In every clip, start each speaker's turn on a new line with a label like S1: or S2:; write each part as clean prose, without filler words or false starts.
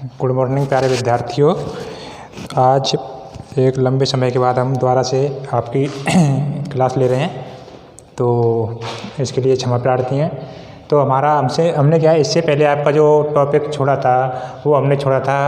S1: Good morning प्यारे विद्यार्थियों। आज एक लंबे समय के बाद हम दोबारा से आपकी क्लास ले रहे हैं, तो इसके लिए क्षमा प्रार्थी हैं। तो हमने क्या है, इससे पहले आपका जो टॉपिक छोड़ा था वो हमने छोड़ा था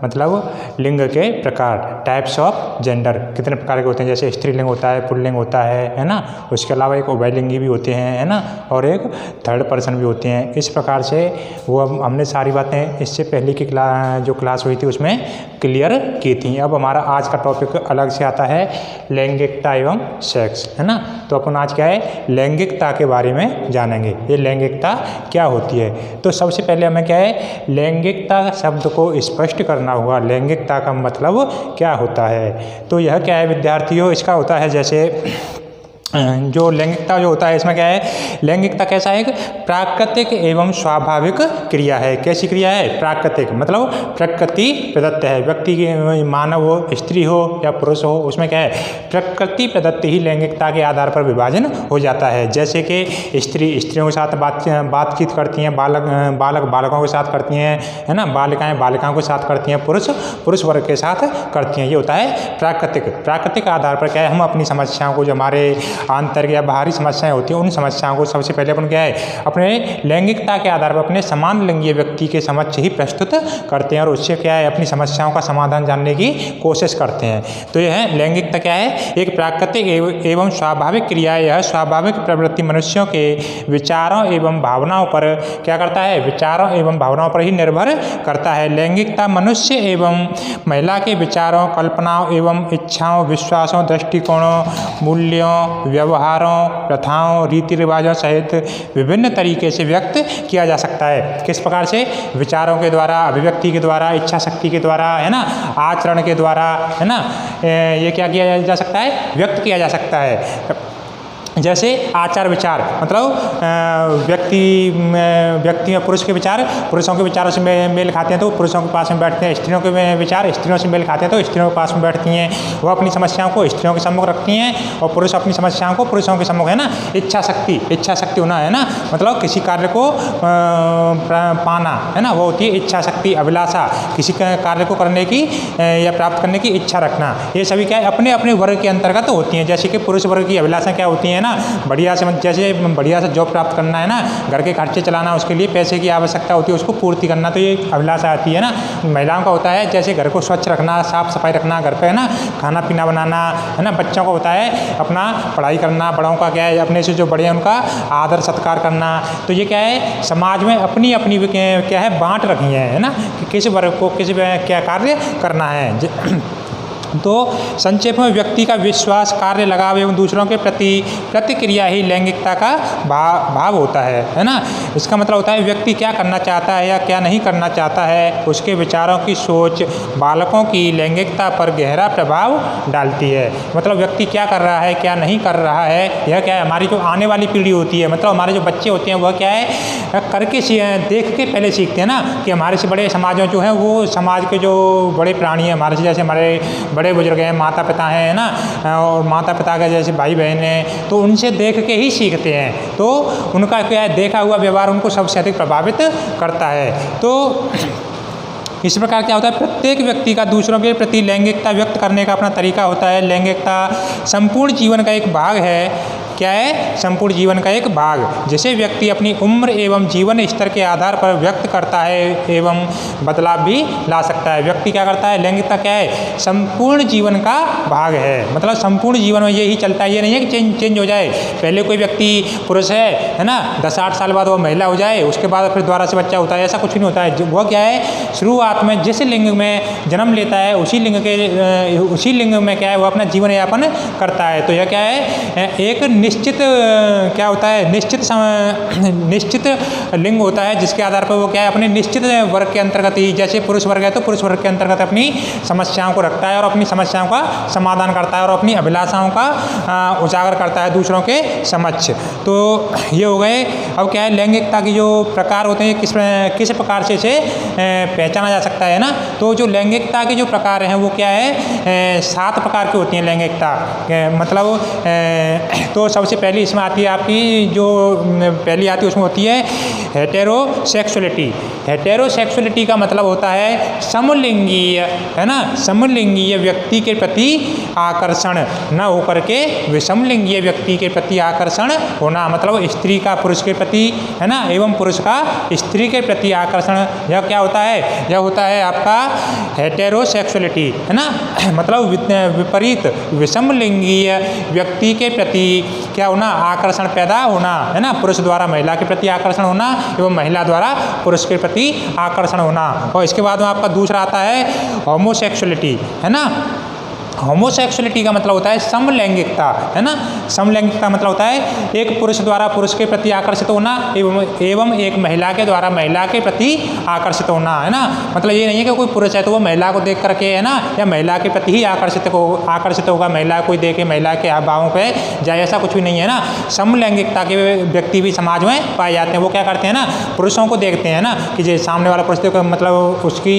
S1: मतलब लिंग के प्रकार, टाइप्स ऑफ जेंडर, कितने प्रकार के होते हैं। जैसे स्त्रीलिंग होता है, पुल्लिंग होता है ना। उसके अलावा एक उभयलिंगी भी होते हैं, है ना, और एक थर्ड पर्सन भी होते हैं। इस प्रकार से वो हमने सारी बातें इससे पहले की जो क्लास हुई थी उसमें क्लियर की थी। अब हमारा आज का टॉपिक अलग से आता है, लैंगिकता एवं सेक्स, है ना। तो अपन आज क्या है, लैंगिकता के बारे में जानेंगे। ये लैंगिकता क्या होती है। तो सबसे पहले हमें क्या है, लैंगिकता शब्द को स्पष्ट करना हुआ। लैंगिकता का मतलब क्या होता है। तो यह क्या है विद्यार्थियों, इसका होता है जैसे जो लैंगिकता जो होता है, इसमें क्या है, लैंगिकता कैसा है, प्राकृतिक एवं स्वाभाविक क्रिया है। कैसी क्रिया है, प्राकृतिक मतलब प्रकृति प्रदत्त है। व्यक्ति की मानव हो, स्त्री हो या पुरुष हो, उसमें क्या है, प्रकृति प्रदत्त ही लैंगिकता के आधार पर विभाजन हो जाता है। जैसे कि स्त्रियों के साथ बातचीत करती हैं, बालक बालकों के साथ करती हैं, है ना, बालिकाएं बालिकाओं के साथ करती हैं, पुरुष वर्ग के साथ करती हैं। ये होता है प्राकृतिक आधार पर क्या है, हम अपनी समस्याओं को, जो हमारे आंतरिक या बाहरी समस्याएं होती हैं, उन समस्याओं को सबसे पहले अपन क्या है, अपने लैंगिकता के आधार पर अपने समान लिंगीय व्यक्ति के समक्ष ही प्रस्तुत करते हैं, और उससे क्या है, अपनी समस्याओं का समाधान जानने की कोशिश करते हैं। तो यह है लैंगिकता क्या है, एक प्राकृतिक एवं स्वाभाविक क्रिया है। यह स्वाभाविक प्रवृत्ति मनुष्यों के विचारों एवं भावनाओं पर क्या करता है, विचारों एवं भावनाओं पर ही निर्भर करता है। लैंगिकता मनुष्य एवं महिला के विचारों, कल्पनाओं एवं इच्छाओं, विश्वासों, दृष्टिकोणों, मूल्यों, व्यवहारों, प्रथाओं, रीति रिवाजों सहित विभिन्न तरीके से व्यक्त किया जा सकता है। किस प्रकार से, विचारों के द्वारा, अभिव्यक्ति के द्वारा, इच्छा शक्ति के द्वारा, है ना, आचरण के द्वारा, है ना, ये क्या किया जा सकता है, व्यक्त किया जा सकता है। जैसे आचार विचार मतलब व्यक्ति में पुरुष के विचार पुरुषों के विचारों से मेल खाते हैं तो पुरुषों के पास में बैठते हैं, स्त्रियों के विचार स्त्रियों से मेल खाते हैं तो स्त्रियों के पास में बैठती हैं। वो अपनी समस्याओं को स्त्रियों के सम्मुख रखती हैं और पुरुष अपनी समस्याओं को पुरुषों के सम्मुख, है ना। इच्छा शक्ति होना, है ना, मतलब किसी कार्य को पाना, है ना, वो होती है इच्छा शक्ति। अभिलाषा, किसी कार्य को करने की या प्राप्त करने की इच्छा रखना। ये सभी क्या है, अपने अपने वर्ग के अंतर्गत होती हैं। जैसे कि पुरुष वर्ग की अभिलाषा क्या होती है ना, बढ़िया से जॉब प्राप्त करना, है ना, घर के खर्चे चलाना, उसके लिए पैसे की आवश्यकता होती है, उसको पूर्ति करना, तो ये अभिलाषा आती है ना। महिलाओं का होता है जैसे घर को स्वच्छ रखना, साफ सफाई रखना घर पे, है ना, खाना पीना बनाना, है ना। बच्चों का होता है अपना पढ़ाई करना, बड़ों का क्या है, अपने से जो बड़े हैं उनका आदर सत्कार करना। तो ये क्या है, समाज में अपनी अपनी क्या है, बांट रखी है ना, कि किस वर्ग को किस क्या कार्य करना है। तो संक्षेप में व्यक्ति का विश्वास, कार्य लगाव एवं दूसरों के प्रति प्रतिक्रिया ही लैंगिकता का भाव होता है ना। इसका मतलब होता है व्यक्ति क्या करना चाहता है या क्या नहीं करना चाहता है, उसके विचारों की सोच बालकों की लैंगिकता पर गहरा प्रभाव डालती है। मतलब व्यक्ति क्या कर रहा है, क्या नहीं कर रहा है, यह क्या है, हमारी जो आने वाली पीढ़ी होती है, मतलब हमारे जो बच्चे होते हैं, वह क्या है, करके देख के पहले सीखते हैं ना। कि हमारे से बड़े समाजों जो हैं, वो समाज के जो बड़े प्राणी हैं हमारे से, जैसे हमारे बड़े बुजुर्ग हैं, माता पिता हैं ना, और माता पिता के जैसे भाई बहन हैं, तो उनसे देख के ही सीखते हैं। तो उनका क्या है, देखा हुआ व्यवहार उनको सबसे अधिक प्रभावित करता है। तो इस प्रकार क्या होता है, प्रत्येक व्यक्ति का दूसरों के प्रति लैंगिकता व्यक्त करने का अपना तरीका होता है। लैंगिकता संपूर्ण जीवन का एक भाग है। क्या है, संपूर्ण जीवन का एक भाग, जिसे व्यक्ति अपनी उम्र एवं जीवन स्तर के आधार पर व्यक्त करता है एवं बदलाव भी ला सकता है। व्यक्ति क्या करता है, लैंगिकता क्या है, संपूर्ण जीवन का भाग है। मतलब संपूर्ण जीवन में यही चलता है, ये नहीं है कि चेंज हो जाए। पहले कोई व्यक्ति पुरुष है ना, 10-8 साल बाद वो महिला हो जाए, उसके बाद फिर दोबारा से बच्चा होता है, ऐसा कुछ नहीं होता है। वो क्या है, शुरुआत में जिस लिंग में जन्म लेता है उसी लिंग में क्या है, वो अपना जीवन यापन करता है। तो यह क्या है, एक निश्चित क्या होता है, निश्चित लिंग होता है, जिसके आधार पर वो क्या है, अपने निश्चित वर्ग के अंतर्गत ही, जैसे पुरुष वर्ग है तो पुरुष वर्ग के अंतर्गत अपनी समस्याओं को रखता है और अपनी समस्याओं का समाधान करता है और अपनी अभिलाषाओं का उजागर करता है दूसरों के समक्ष। तो ये हो गए। अब क्या है, लैंगिकता की जो प्रकार होते हैं, किस प्रकार से इसे पहचाना जा सकता है ना। तो जो लैंगिकता के जो प्रकार हैं वो क्या है, 7 प्रकार की होती हैं लैंगिकता। मतलब तो सबसे पहली इसमें आती है आपकी, जो पहली आती है उसमें होती है हेटेरोसेक्सुअलिटी। हेटेरोसेक्सुअलिटी का मतलब होता है समलिंगीय, है ना, समलिंगीय व्यक्ति के प्रति आकर्षण न होकर के विषमलिंगीय व्यक्ति के प्रति आकर्षण होना, मतलब स्त्री का पुरुष के प्रति, है ना, एवं पुरुष का स्त्री के प्रति आकर्षण, यह क्या होता है, यह होता है आपका हेटेरोसेक्सुअलिटी, है ना, मतलब विपरीत विषमलिंगीय व्यक्ति के प्रति क्या होना, आकर्षण पैदा होना, है ना, पुरुष द्वारा महिला के प्रति आकर्षण होना एवं महिला द्वारा पुरुष के प्रति आकर्षण होना। और इसके बाद में आपका दूसरा आता है होमोसेक्सुअलिटी, है ना। होमोसेक्सुअलिटी का मतलब होता है समलैंगिकता, है ना, समलैंगिकता मतलब होता है एक पुरुष द्वारा पुरुष के प्रति आकर्षित होना एवं एक महिला के द्वारा महिला के प्रति आकर्षित होना, है ना। मतलब ये नहीं है कि कोई पुरुष है तो वो महिला को देख करके, है ना, या महिला के प्रति ही आकर्षित होगा, महिला कोई देखे महिला के भावों पे जाए, ऐसा कुछ भी नहीं है ना। समलैंगिकता के व्यक्ति भी समाज में पाए जाते हैं। वो क्या करते हैं ना, पुरुषों को देखते हैं ना कि जो सामने वाला पुरुष देखो, मतलब उसकी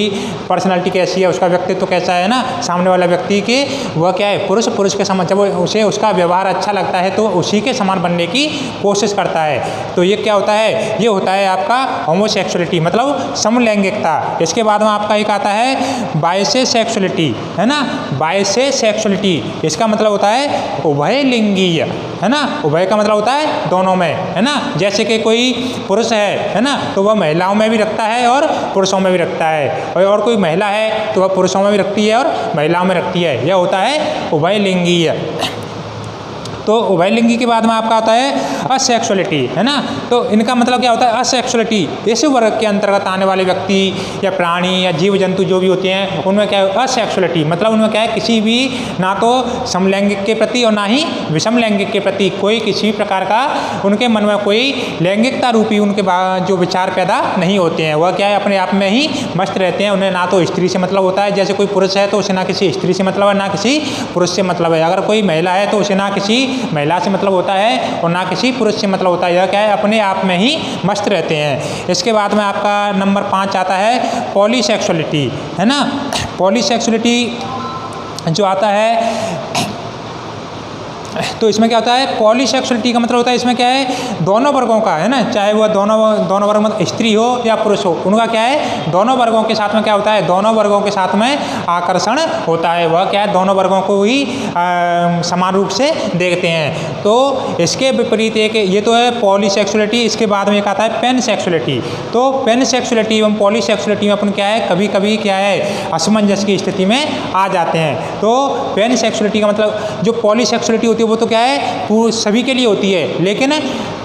S1: पर्सनैलिटी कैसी है, उसका व्यक्तित्व कैसा है ना, सामने वाला व्यक्ति के वह क्या है, पुरुष के समान, जब उसे उसका व्यवहार अच्छा लगता है तो उसी के समान बनने की कोशिश करता है। तो ये क्या होता है, ये होता है आपका होमोसेक्सुअलिटी, मतलब समलैंगिकता। इसके बाद में आपका एक आता है बाइसेक्सुअलिटी, है ना। बाइसेक्सुअलिटी इसका मतलब होता है उभयलिंगीय, है ना। उभय का मतलब होता है दोनों में, है ना। जैसे कि कोई पुरुष है ना, तो वह महिलाओं में भी रखता है और पुरुषों में भी रखता है, और कोई महिला है तो वह पुरुषों में भी रखती है और महिलाओं में रखती है। यह होता है उभयलिंगीय। तो उभयलिंगी के बाद में आपका आता है असेक्सुअलिटी, है ना। तो इनका मतलब क्या होता है, असेक्सुअलिटी इस वर्ग के अंतर्गत आने वाले व्यक्ति या प्राणी या जीव जंतु जो भी होते हैं उनमें क्या है असेक्सुअलिटी, मतलब उनमें क्या है किसी भी ना तो समलैंगिक के प्रति और ना ही विषमलैंगिक के प्रति कोई किसी प्रकार का उनके मन में कोई लैंगिकता रूपी उनके जो विचार पैदा नहीं होते हैं। वह क्या है अपने आप में ही मस्त रहते हैं। उन्हें ना तो स्त्री से मतलब होता है, जैसे कोई पुरुष है तो उसे ना किसी स्त्री से मतलब है ना किसी पुरुष से मतलब है। अगर कोई महिला है तो उसे ना किसी महिला से मतलब होता है और ना किसी पुरुष से मतलब होता है। यह क्या है अपने आप में ही मस्त रहते हैं। इसके बाद में आपका नंबर 5 आता है पॉलीसेक्सुअलिटी, है ना। पॉलीसेक्सुअलिटी जो आता है तो इसमें क्या होता है, पॉलीसेक्सुअलिटी का मतलब होता है इसमें क्या है दोनों वर्गों का, है ना, चाहे वह दोनों वर्ग में स्त्री हो या पुरुष हो, उनका क्या है दोनों वर्गों के साथ में क्या होता है, दोनों वर्गों के साथ में आकर्षण होता है। वह क्या है दोनों वर्गों को ही समान रूप से देखते हैं। तो इसके विपरीत एक ये तो है पॉलीसेक्सुअलिटी। इसके बाद में एक आता है पेनसेक्सुअलिटी। तो पेनसेक्सुअलिटी एवं पॉलीसेक्सुअलिटी में अपन क्या है कभी कभी क्या है असमंजस की स्थिति में आ जाते हैं। तो पेनसेक्सुअलिटी का मतलब जो पॉलीसेक्सुअलिटी होती है वो तो क्या है सभी के लिए होती है, लेकिन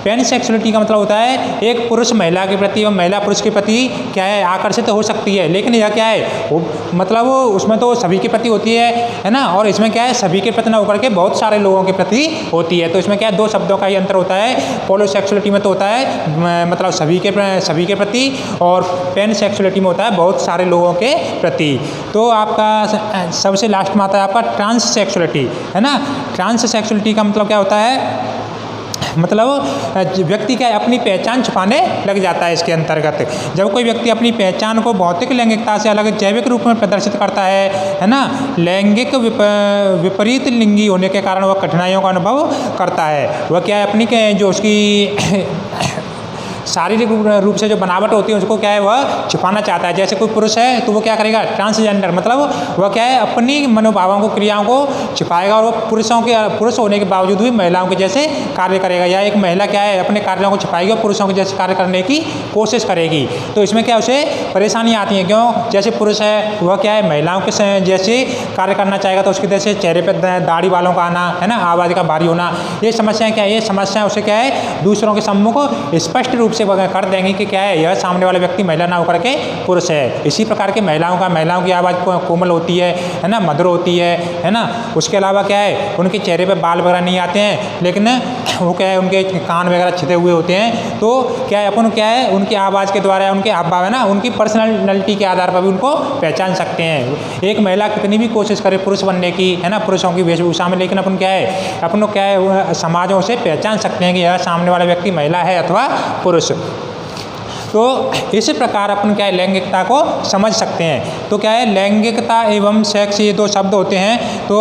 S1: पेनसेक्सुअलिटी का मतलब होता है एक पुरुष महिला के प्रति और महिला पुरुष के प्रति क्या है आकर्षित हो सकती है, लेकिन यह क्या है वो मतलब उसमें तो सभी के प्रति होती है ना। और इसमें क्या है सभी के प्रति ना होकर के बहुत सारे लोगों के प्रति होती है। तो इसमें क्या है 2 शब्दों का ही अंतर होता है। पॉलीसेक्सुअलिटी में तो होता है मतलब सभी के प्रति, और पेनसेक्सुअलिटी में होता है बहुत सारे लोगों के प्रति। तो आपका सबसे लास्ट में आता है आपका ट्रांससेक्सुअलिटी, है ना। ट्रांससेक्सुअलिटी का मतलब क्या होता है, मतलब व्यक्ति क्या अपनी पहचान छुपाने लग जाता है। इसके अंतर्गत जब कोई व्यक्ति अपनी पहचान को भौतिक लैंगिकता से अलग जैविक रूप में प्रदर्शित करता है ना, लैंगिक विपरीत लिंगी होने के कारण वह कठिनाइयों का अनुभव करता है। वह क्या है अपनी जो उसकी शारीरिक रूप से जो बनावट होती है उसको क्या है वह छुपाना चाहता है। जैसे कोई पुरुष है तो वो क्या करेगा ट्रांसजेंडर, मतलब वह क्या है अपनी मनोभावों को क्रियाओं को छुपाएगा और वो पुरुष होने के बावजूद भी महिलाओं के जैसे कार्य करेगा। या एक महिला क्या है अपने कार्यों को छुपाएगी और पुरुषों के जैसे कार्य करने की कोशिश करेगी। तो इसमें क्या उसे परेशानी आती है, क्यों जैसे पुरुष है वह क्या है महिलाओं के जैसे कार्य करना चाहेगा तो उसके जैसे चेहरे पर दाढ़ी वालों का आना, है ना, आवाज़ का भारी होना, ये समस्याएं क्या है, ये समस्याएं उसे क्या है दूसरों के सम्मुख स्पष्ट रूप से कर देंगे कि क्या है यह सामने वाला व्यक्ति महिला ना होकर के पुरुष है। इसी प्रकार के महिलाओं की आवाज़ कोमल होती है ना, मधुर होती है ना। उसके अलावा क्या है उनके चेहरे पे बाल वगैरह नहीं आते हैं, लेकिन वो क्या है उनके कान वगैरह छिदे हुए होते हैं। तो क्या है अपन क्या है उनकी आवाज़ के द्वारा उनके हाव है ना, उनकी पर्सनैलिटी के आधार पर भी उनको पहचान सकते हैं। एक महिला कितनी भी कोशिश करे पुरुष बनने की, है ना, पुरुषों की वेशभूषा में, लेकिन अपन क्या है अपन क्या है समाजों से पहचान सकते हैं कि यह सामने वाला व्यक्ति महिला है अथवा पुरुष। तो इसी प्रकार अपन क्या है लैंगिकता को समझ सकते हैं। तो क्या है लैंगिकता एवं सेक्स ये 2 शब्द होते हैं। तो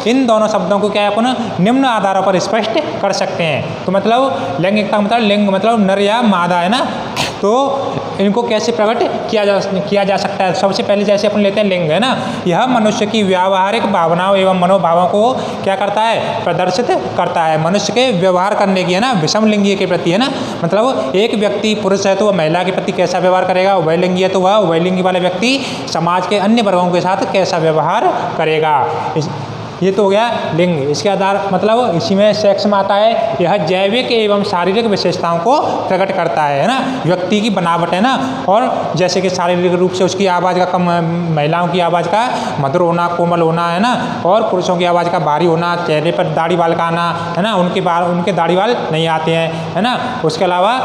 S1: इन दोनों शब्दों को क्या है अपन निम्न आधारों पर स्पष्ट कर सकते हैं। तो मतलब लैंगिकता मतलब लिंग मतलब नर या मादा, है ना। तो इनको कैसे प्रकट किया जा सकता है। सबसे पहले जैसे अपन लेते हैं लिंग, है ना, यह मनुष्य की व्यावहारिक भावनाओं एवं मनोभावों को क्या करता है, प्रदर्शित करता है। मनुष्य के व्यवहार करने की, है ना, विषम लिंगी के प्रति, है ना, मतलब एक व्यक्ति पुरुष है तो वह महिला के प्रति कैसा व्यवहार करेगा, उभयलिंगी है तो वह उभयलिंगी वाला व्यक्ति समाज के अन्य वर्गों के साथ कैसा व्यवहार करेगा। ये तो हो गया लिंग। इसके आधार मतलब इसी में सेक्स में आता है, यह जैविक एवं शारीरिक विशेषताओं को प्रकट करता है ना, व्यक्ति की बनावट, है ना, और जैसे कि शारीरिक रूप से उसकी आवाज़ का कम, महिलाओं की आवाज़ का मधुर होना, कोमल होना, है ना, और पुरुषों की आवाज़ का भारी होना, चेहरे पर दाढ़ी बाल का आना, है ना, उनके दाढ़ी बाल नहीं आते हैं, है ना। उसके अलावा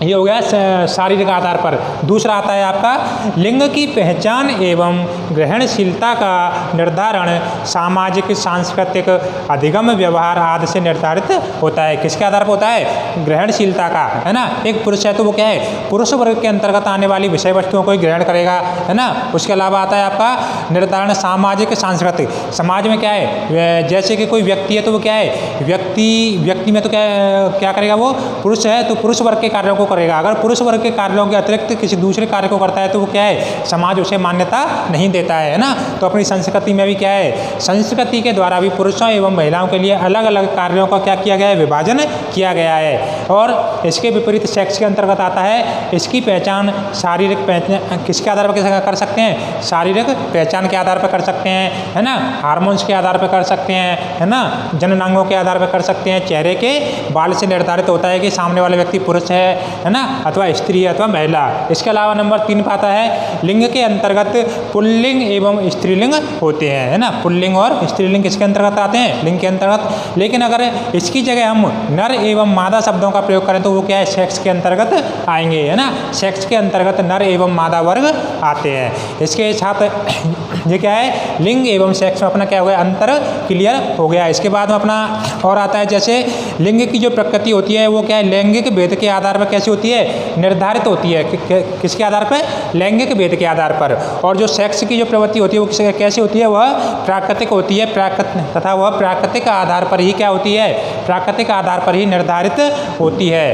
S1: ये हो गया शारीरिक आधार पर। दूसरा आता है आपका लिंग की पहचान एवं ग्रहणशीलता का निर्धारण सामाजिक, सांस्कृतिक, अधिगम व्यवहार आदि से निर्धारित होता है। किसके आधार पर होता है, ग्रहणशीलता का, है ना। एक पुरुष है तो वो क्या है, पुरुष वर्ग के अंतर्गत आने वाली विषय वस्तुओं को ही ग्रहण करेगा, है ना। उसके अलावा आता है आपका निर्धारण सामाजिक, सांस्कृतिक। समाज में क्या है, जैसे कि कोई व्यक्ति है तो वो क्या है, व्यक्ति में तो क्या करेगा, वो पुरुष है तो पुरुष वर्ग के कार्यों को करेगा। अगर पुरुष वर्ग के कार्यों के अतिरिक्त किसी दूसरे कार्य को करता है तो वो क्या है, समाज उसे मान्यता नहीं देता है ना। तो अपनी संस्कृति में भी क्या है, संस्कृति के द्वारा भी पुरुषों एवं महिलाओं के लिए अलग अलग कार्यों का क्या किया गया है, विभाजन किया गया है। और इसके विपरीत सेक्स के अंतर्गत आता है, इसकी पहचान शारीरिक पहचान किसके आधार पर कर सकते हैं, शारीरिक पहचान के आधार पर कर सकते हैं, है ना, हार्मोन्स के आधार पर कर सकते हैं, है ना, जननांगों के आधार पर कर सकते हैं। चेहरे के बाल से निर्धारित होता है कि सामने वाला व्यक्ति पुरुष है ना, अथवा स्त्री अथवा महिला। इसके अलावा नंबर 3 पर आता है लिंग के अंतर्गत पुल्लिंग एवं स्त्रीलिंग होते हैं, है ना। पुल्लिंग और स्त्रीलिंग किसके अंतर्गत आते हैं, लिंग के अंतर्गत। लेकिन अगर इसकी जगह हम नर एवं मादा शब्दों का प्रयोग करें तो वो क्या है, सेक्स के अंतर्गत आएंगे, है ना। सेक्स के अंतर्गत नर एवं मादा वर्ग आते हैं। इसके साथ ये क्या है, लिंग एवं सेक्स में अपना क्या हो गया, अंतर क्लियर हो गया। इसके बाद में अपना और आता है जैसे लिंग की जो प्रकृति होती है वो क्या है, लैंगिक भेद के आधार पर कैसी होती है, निर्धारित होती है। किसके आधार पर, लैंगिक भेद के आधार पर। और जो सेक्स की जो प्रवृत्ति होती है वो कैसी होती है, वह प्राकृतिक होती है, तथा वह प्राकृतिक आधार पर ही क्या होती है, प्राकृतिक आधार पर ही निर्धारित होती है।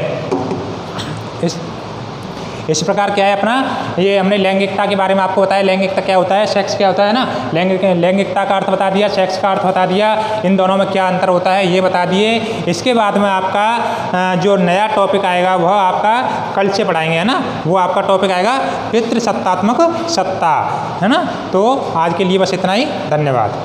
S1: इस प्रकार क्या है अपना, ये हमने लैंगिकता के बारे में आपको बताया, लैंगिकता क्या होता है, सेक्स क्या होता है ना, लैंगिकता का अर्थ बता दिया, सेक्स का अर्थ बता दिया, इन दोनों में क्या अंतर होता है ये बता दिए। इसके बाद में आपका जो नया टॉपिक आएगा वह आपका कल से पढ़ाएंगे, है ना, वो आपका टॉपिक आएगा पितृसत्तात्मक सत्ता, है ना। तो आज के लिए बस इतना ही, धन्यवाद।